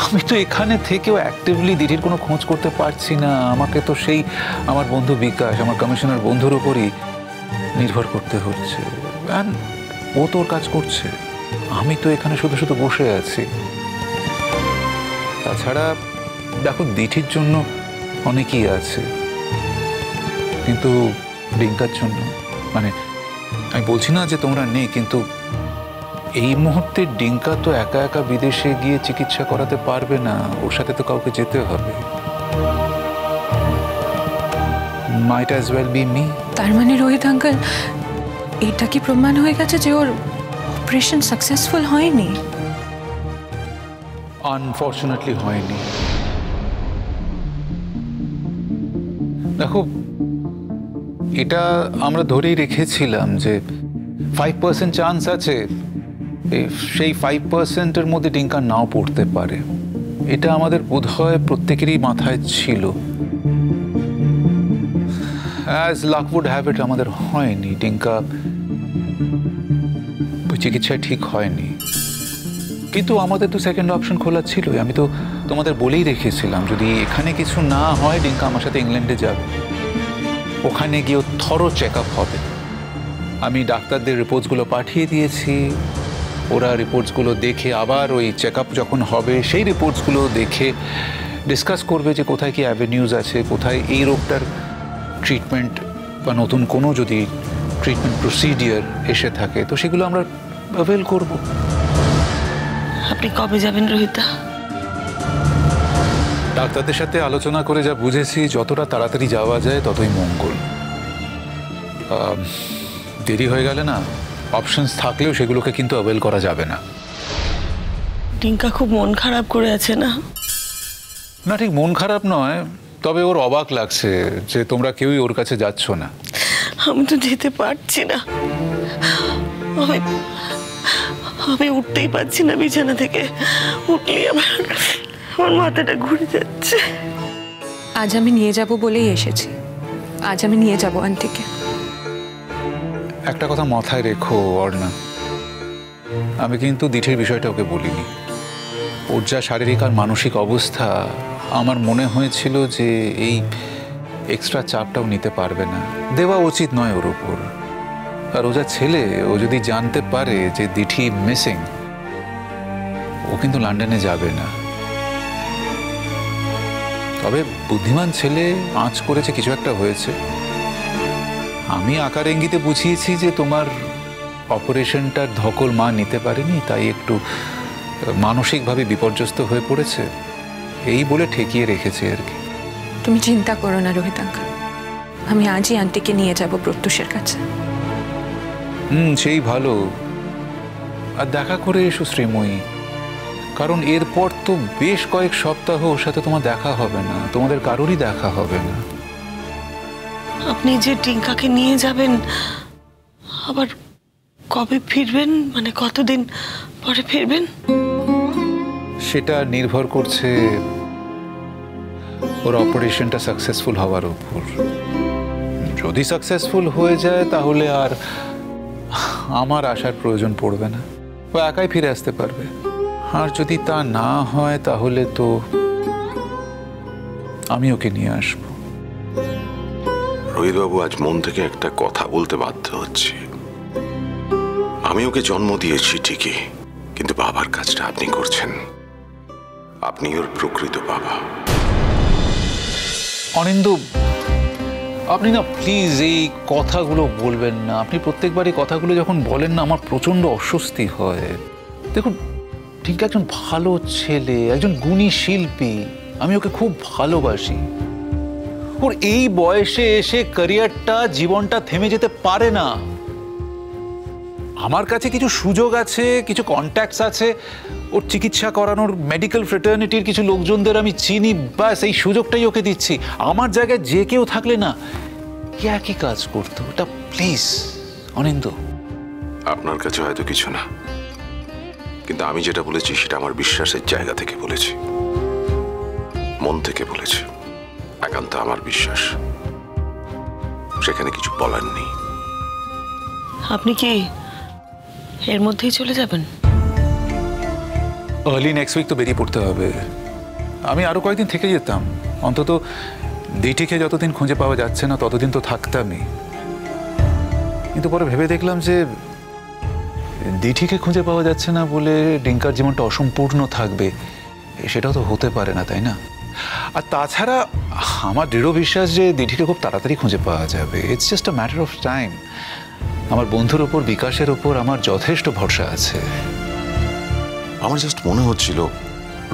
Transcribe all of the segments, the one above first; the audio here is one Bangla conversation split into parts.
আমি তো এখানে থেকেও অ্যাক্টিভলি দিদির কোনো খোঁজ করতে পারছি না। আমাকে তো সেই আমার বন্ধু বিকাশ, আমার কমিশনার বন্ধুর উপরই নির্ভর করতে হচ্ছে। ও তো ওর কাজ করছে, আমি তো এখানে শুধু শুধু বসে আছি। তাছাড়া দেখো, দিঠির জন্য অনেকেই আছে, কিন্তু ডিঙ্কার জন্য, মানে আমি বলছি না যে তোমরা নেই, কিন্তু এই মুহূর্তে ডিঙ্কা তো একা একা বিদেশে গিয়ে চিকিৎসা করাতে পারবে না, ওর সাথে তো কাউকে যেতে হবে। মাইট অ্যাজ ওয়েল বি মি। তার মানে রোহিত আঙ্কেল, এটা কি প্রমাণ হয়ে গেছে যে ওর অপারেশন সাকসেসফুল হয়নি? আনফর্চুনেটলি হয়নি। দেখো, এটা আমরা ধরেই রেখেছিলাম যে 5% চান্স আছে, সেই 5%-এর মধ্যে ডিঙ্কা নাও পড়তে পারে। এটা আমাদের বোধহয় প্রত্যেকেরই মাথায় ছিল। As luck would have it, আমাদের হয়নি। ডিঙ্কা চিকিৎসায় ঠিক হয়নি, কিন্তু আমাদের তো সেকেন্ড অপশন খোলা ছিল। আমি তো তোমাদের বলেই রেখেছিলাম, যদি এখানে কিছু না হয় ডিঙ্কা আমার সাথে ইংল্যান্ডে যাবে, ওখানে গিয়ে থরো চেক আপ হবে। আমি ডাক্তারদের রিপোর্টসগুলো পাঠিয়ে দিয়েছি, ওরা রিপোর্টসগুলো দেখে আবার ওই চেক আপ যখন হবে সেই রিপোর্টসগুলো দেখে ডিসকাস করবে যে কোথায় কি অ্যাভিনিউজ আছে, কোথায় এই রোগটার ট্রিটমেন্ট বা নতুন কোনো যদি ট্রিটমেন্ট প্রসিডিওর এসে থাকে তো সেগুলো আমরা অ্যাভেল করব। আপনি কবে যাবেন রোহিতা? ডাক্তারদের সাথে আলোচনা করে যা বুঝেছি, যতটা তাড়াতাড়ি যাওয়া যায় ততই মঙ্গল। দেরি হয়ে গেলে না, অপশনস থাকলেও সেগুলোকে কিন্তু অ্যাভেল করা যাবে না। ডিঙ্কা খুব মন খারাপ করে আছে না? না, ঠিক মন খারাপ নয়, তবে ওর অবাক লাগছে যে তোমরা কেউই ওর কাছে যাচ্ছ না। আমি তো যেতে পারছি না, আমি উঠতেই পারছি না বিছানা থেকে। উঠলেই আমার মাথাটা ঘুরে যাচ্ছে। আজ আমি নিয়ে যাব বলেই এসেছি, আজ আমি নিয়ে যাব আন্টিকে। একটা কথা মাথায় রেখো অর্ণা, আমি কিন্তু দিঠির বিষয়টা ওকে বলিনি। ওর যা শারীরিক আর মানসিক অবস্থা, আমার মনে হয়েছিল যে এই এক্সট্রা চাপটাও নিতে পারবে না, দেওয়া উচিত নয় ওর উপর। আর ও যা ছেলে, ও যদি জানতে পারে যে দিঠি মিসিং, ও কিন্তু লন্ডনে যাবে না। তবে বুদ্ধিমান ছেলে, আঁচ করেছে, কিছু একটা হয়েছে। আমি আকার ইঙ্গিতে বুঝিয়েছি যে তোমার অপারেশনটার ধকল মা নিতে পারেনি, তাই একটু মানসিকভাবে বিপর্যস্ত হয়ে পড়েছে, এই বলে ঠেকিয়ে রেখেছে আর কি। তুমি চিন্তা করো না রোহিত আঙ্কেল, আমি আজই আন্টিকে নিয়ে যাব প্রত্যুষের কাছে। সেই ভালো। আর দেখা করে এসো শ্রীময়ী, কারণ এরপর তো বেশ কয়েক সপ্তাহ ওর সাথে তোমার দেখা হবে না, তোমাদের কারোরই দেখা হবে না। আপনি যে টিঙ্কাকে নিয়ে যাবেন, আবার কবে ফিরবেন? মানে কতদিন পরে ফিরবেন? সেটা নির্ভর করছে ওর অপারেশনটা সাকসেসফুল হওয়ার উপর। যদি সাকসেসফুল হয়ে যায় তাহলে আর আমার আসার প্রয়োজন পড়বে না, ও একাই ফিরে আসতে পারবে। আর যদি তা না হয় তাহলে তো আমি ওকে নিয়ে আসবো। রোহিতবাবু, আজ মন থেকে একটা কথা বলতে বাধ্য হচ্ছে। আমি ওকে জন্ম দিয়েছি ঠিকই, কিন্তু বাবার কাজটা আপনি করছেন। আপনি ওর প্রকৃত বাবা। অনিন্দু, আপনি না প্লিজ এই কথাগুলো বলবেন না। আপনি প্রত্যেকবার এই কথাগুলো যখন বলেন না, আমার প্রচন্ড অস্বস্তি হয়। দেখুন, ঠিক একজন ভালো ছেলে, একজন গুণী শিল্পী, আমি ওকে খুব ভালোবাসি। ওর এই বয়সে এসে ক্যারিয়ারটা, জীবনটা থেমে যেতে পারে না। আমার কাছে কিছু সুযোগ আছে, কিছু কন্ট্যাক্টস আছে, ওর চিকিৎসা করানোর মেডিকেল ফ্রেটার্নিটির কিছু লোকজনদের আমি চিনি, ব্যাস এই সুযোগটাই ওকে দিচ্ছি। আমার জায়গায় যে কেউ থাকলে না একই কাজ করতো। ওটা প্লিজ অনিন্দ। আপনার কাছে হয়তো কিছু না, কিন্তু আমি যেটা বলেছি সেটা আমার বিশ্বাসের জায়গা থেকে বলেছি, মন থেকে বলেছি। একান্ত আমার বিশ্বাস, সেখানে কিছু বলার নেই। আপনি কি এর মধ্যেই চলে যাবেন? আর্লি নেক্সট উইক তো বেরিয়ে পড়তে হবে। আমি আরও কয়েকদিন থেকে যেতাম, অন্তত দিঠিকে যতদিন খুঁজে পাওয়া যাচ্ছে না ততদিন তো থাকতামই। কিন্তু পরে ভেবে দেখলাম যে দিঠিকে খুঁজে পাওয়া যাচ্ছে না বলে ডিঙ্কার জীবনটা অসম্পূর্ণ থাকবে, সেটাও তো হতে পারে না, তাই না? আর তাছাড়া আমার দৃঢ় বিশ্বাস যে দিঠিকে খুব তাড়াতাড়ি খুঁজে পাওয়া যাবে। It's just a matter of time. আমার বন্ধুর ওপর, বিকাশের ওপর আমার যথেষ্ট ভরসা আছে। আমার জাস্ট মনে হচ্ছিল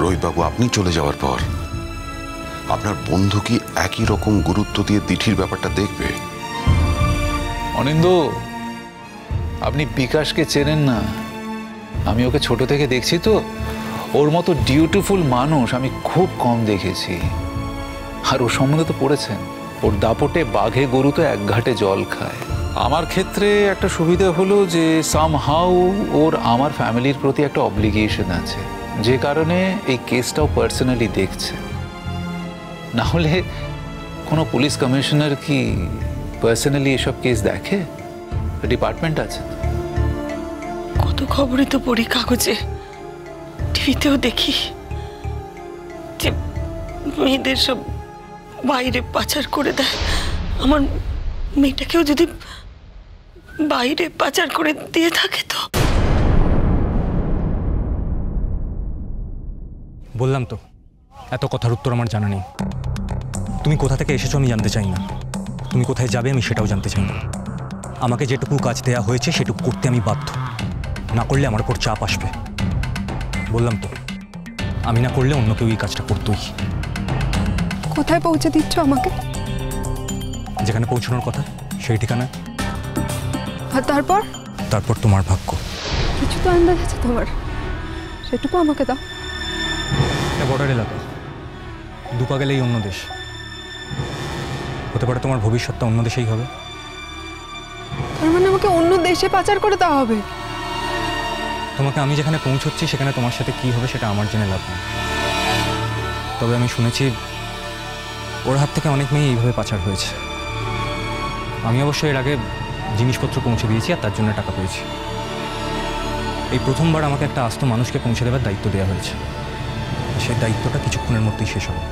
রোহিতবাবু আপনি চলে যাওয়ার পর আপনার বন্ধু কি একই রকম গুরুত্ব দিয়ে দিঠির ব্যাপারটা দেখবে? অনিন্দ, আপনি বিকাশকে চেনেন না। আমি ওকে ছোট থেকে দেখছি তো, ওর মতো ডিউটিফুল মানুষ আমি খুব কম দেখেছি। আর ওর সম্বন্ধে তো পড়েছেন, ওর দাপটে বাঘে গরু তো এক ঘাটে জল খায়। আমার ক্ষেত্রে একটা সুবিধা হলো যে সামহাউ ওর আমার ফ্যামিলির প্রতি একটা অব্লিগেশন আছে, যে কারণে এই কেসটাও পার্সোনালি দেখছে। না হলে কোনো পুলিশ কমিশনার কি পার্সোনালি এসব কেস দেখে? ডিপার্টমেন্ট আছে। কত খবরই তো পড়ি কাগজে, টিভিতেও দেখি যে মেয়েদের সব বাইরে পাচার করে দেয়। আমার মেয়েটাকেও যদি বাইরে পাচার করে দিয়ে থাকে তো। বললাম তো, এত কথার উত্তর আমার জানা নেই। তুমি কোথা থেকে এসেছো আমি জানতে চাই না, তুমি কোথায় যাবে আমি সেটাও জানতে চাই না। আমাকে যেটুকু কাজ দেয়া হয়েছে সেটুকু করতে আমি বাধ্য, না করলে আমার উপর চাপ আসবে। বললাম তো, আমি না করলে অন্য কেউ এই কাজটা করতোই। কোথায় পৌঁছে দিচ্ছ আমাকে? যেখানে পৌঁছানোর কথা সেই ঠিকানা। আর তারপর? তারপর তোমার ভাগ্য। কিছু তো আন্দাজ আছে তোমার, সেটুকু আমাকে দাও। এটা বর্ডার এলাকা, দুপা গেলেই অন্য দেশ। হতে পারে তোমার ভবিষ্যৎটা অন্য দেশেই হবে। তার মানে আমাকে অন্য দেশে পাচার করে দেওয়া হবে? তোমাকে আমি যেখানে পৌঁছচ্ছি সেখানে তোমার সাথে কি হবে সেটা আমার জেনে লাভ নেই। তবে আমি শুনেছি ওর হাত থেকে অনেক মেয়ে এইভাবে পাচার হয়েছে। আমি অবশ্য এর আগে জিনিসপত্র পৌঁছে দিয়েছি আর তার জন্য টাকা পেয়েছি। এই প্রথমবার আমাকে একটা আস্ত মানুষকে পৌঁছে দেওয়ার দায়িত্ব দেওয়া হয়েছে। সেই দায়িত্বটা কিছুক্ষণের মধ্যেই শেষ হবে।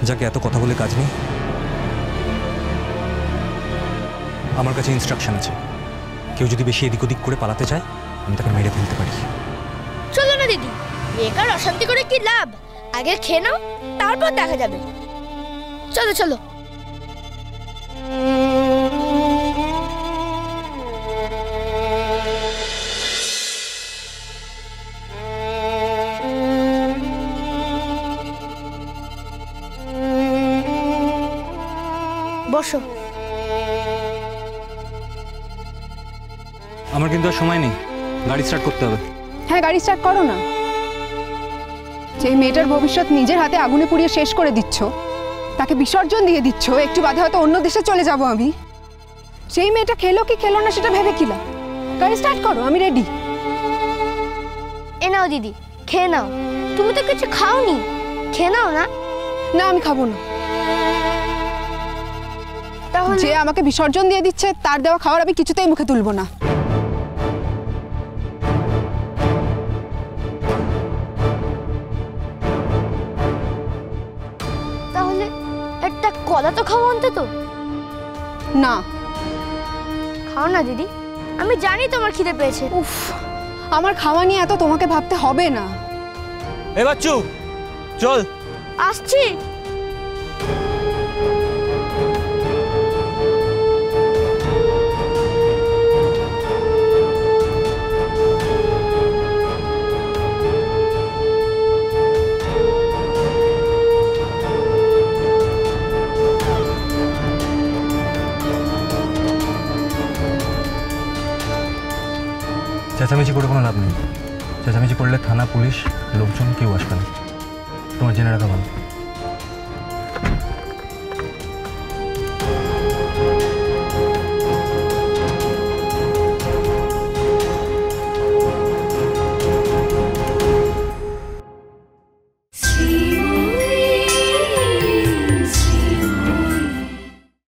যাকে এত কথা বলে কাজ নেই, আমার কাছে ইনস্ট্রাকশন আছে, কেউ যদি বেশি এদিক ওদিক করে পালাতে চায় আমি তাকে মেরে ফেলতে পারি। চলো না দিদি, বেকার অশান্তি করে কি লাভ? আগে খেয়ে নাও, তারপর দেখা যাবে। চলো চলো। বসো। আমার কিন্তু আর সময় নেই, গাড়ি স্টার্ট করতে হবে। হ্যাঁ, গাড়ি স্টার্ট করো না। যে মেয়েটার ভবিষ্যৎ নিজের হাতে আগুনে পুড়িয়ে শেষ করে দিচ্ছ, তাকে বিসর্জন দিয়ে দিচ্ছ, একটু বাদে হয়তো অন্য দেশে চলে যাব আমি। সেই মেয়েটা খেলো কি খেলো না সেটা ভেবে কি লাভ? গাড়ি স্টার্ট করো, আমি রেডি। এ নাও দিদি, খেয়ে নাও। তুমি তো কিছু খাওনি, খেয়ে নাও না। না, আমি খাবো না। তাহলে যে আমাকে বিসর্জন দিয়ে দিচ্ছে তার দেওয়া খাবার আমি কিছুতেই মুখে তুলবো না। তাহলে একটা কলা তো খাও অন্তত। না। খাও না দিদি, আমি জানি তোমার খিদে পেয়েছে। উফ, আমার খাওয়া নিয়ে এত তোমাকে ভাবতে হবে না। এ বাচ্চু, চল। আসছি। চেঁচামেচি করে কোনো লাভ নেই। চেঁচামেচি করলে থানা, পুলিশ, লোকজন কেউ আসবে না। তোমার জেনে রাখা ভালো।